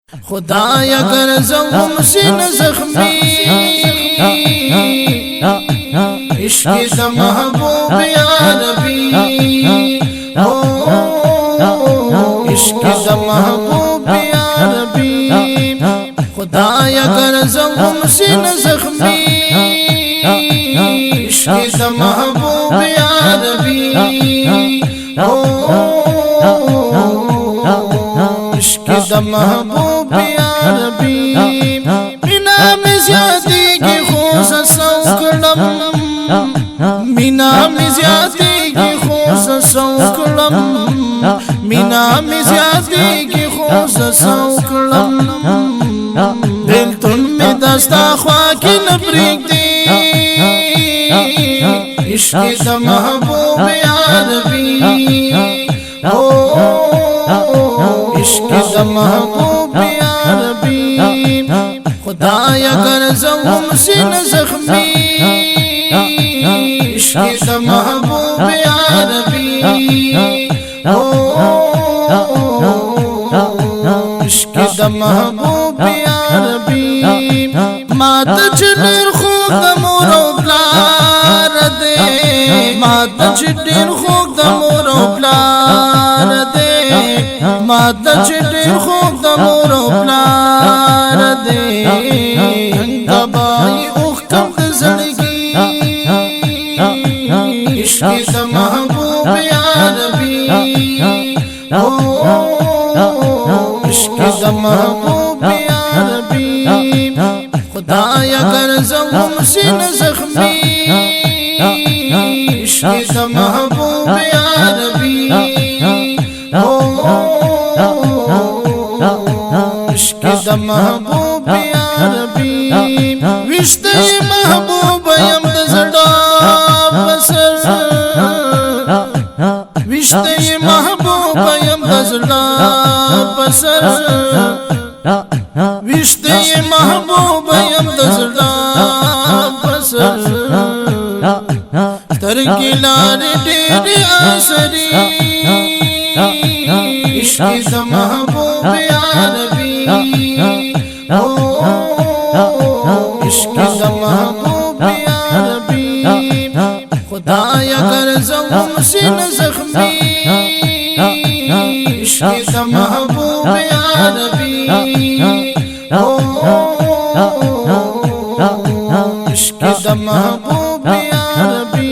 खुदाया कर ज़म सिन ज़ख्मी इश्क़ द महबूब या नबी हो इश्क़ द महबूब या नबी खुदाया कर ज़म सिन ज़ख्मी इश्क़ द महबूब या नबी हो इश्क़ द महबूब या नबी बिना में ज़्यादती की खूस सौकड़म मीना में ज़्यादती की खूस सौकड़म मीना में ज़्यादती की खूस सौकड़म दिल तुम में दस्ता ख्वा की नबरीक दी इश्क़ द महबूब या नबी हो इश्क़ द महबूब या नबी खुदाया कर ज़म सिन ज़ख्मी इश्क़ द महबूब या नबी हो इश्क़ द महबूब या नबी मात चिड़िर खूब द मोरो प्लार दे मात चिड़िर खूब द मोरो प्लार दे मात चिड़िर खूब द मोरो प्लार दे गबाई उख्तम द ज़ड़गी इश्क़ द महबूब या नबी हो इश्क़ द महबूब या नबी खुदाया कर ज़म सिन ज़ख्मी इश्क़ द महबूब या नबी हो इश्क़ द महबूब या नबी विश्ते महबूब यम दज़ड़ा बसर विश्ते महबूब यम दज़ड़ा बसर विश्ते महबूब यम दज़ड़ा बसर तरकिलार डेरे आसरी इश्क़ द महबूब या नबी हो इश्क़ द महबूब या नबी खुदाया कर ज़म सिन ज़ख्मी इश्क़ द महबूब या नबी हो इश्क़ द महबूब या नबी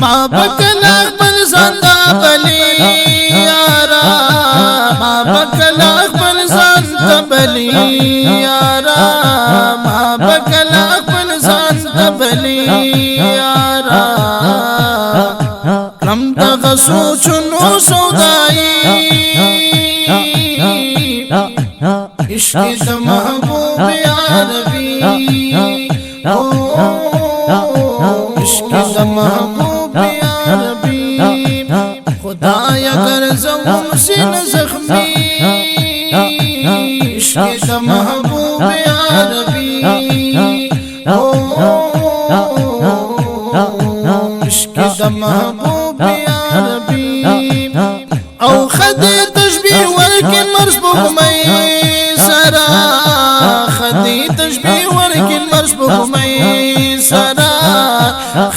माँ बकला पर ज़ंदा बली यारा माँ बकला पर ज़ंदा बली यारा माँ बकला पर ज़ंदा बली यारा कम तगसू चुनो सौदाई इश्क़ द महबूब या नबी हो इश्क़ द महबूब या नबी खुदाया कर ज़म सिन ज़ख्मी इश्क़ द महबूब या नबी हो इश्क़ द महबूब या नबी औ खदे तशबीह वर्किन मर्ज़बूक मई सरा खदे तशबीह वर्किन मर्ज़बूक मई सरा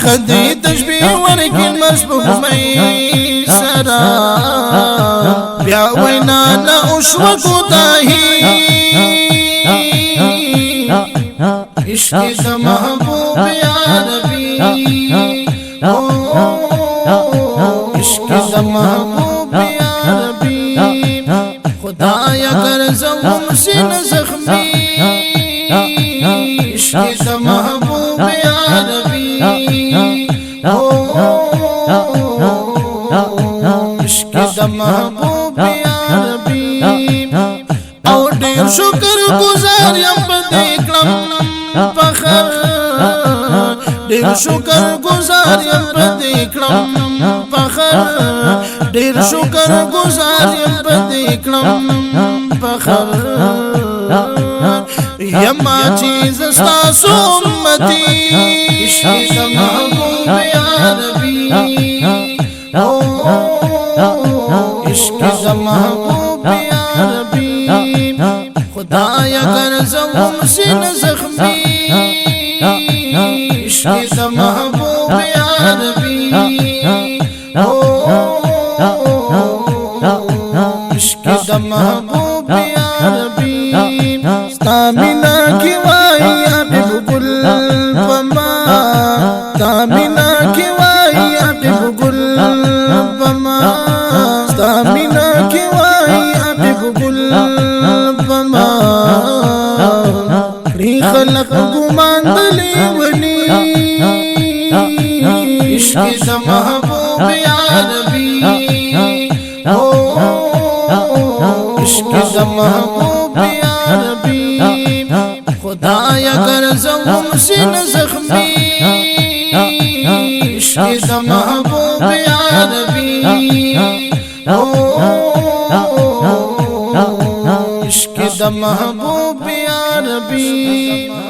खदे तशबीह वर्किन मर्ज़बूक मई सरा ब्या वैना न उश्व कोताही इश्क़ द महबूब या नबी हो इश्क़ द महबूब या नबी खुदाया कर ज़म सिन ज़ख्मी इश्क़ द महबूब या नबी हो इश्क़ द महबूब या नबी और ढेर शुक्र गुज़ार यम पदेकलम फखर ढेर शुक्र गुज़ार यम पदेकलम फखर ढेर शुक्र गुज़ार यम पदेकलम फखर यमा चीज़ स्तासु उम्मती इश्क़ द महबूब या नबी हो इश्क़ द महबूब या नबी खुदाया कर ज़ुम्सी न ज़ख्मी इश्क़ महबूब अरबी इश्क़ महबूब अरबी तामिना की वाया बिगुल पमा तामिना की वाया बिगुल पमा तामिना की वाया बिगुल पमा खलक गुमान दली वली इश्क़ महबूब अरबी इश्क़ महबूब अरबी खुदाया कर ज़ुम्सी न ज़ख्मी इश्क़ महबूब अरबी इश्क़ महबूब अरबी।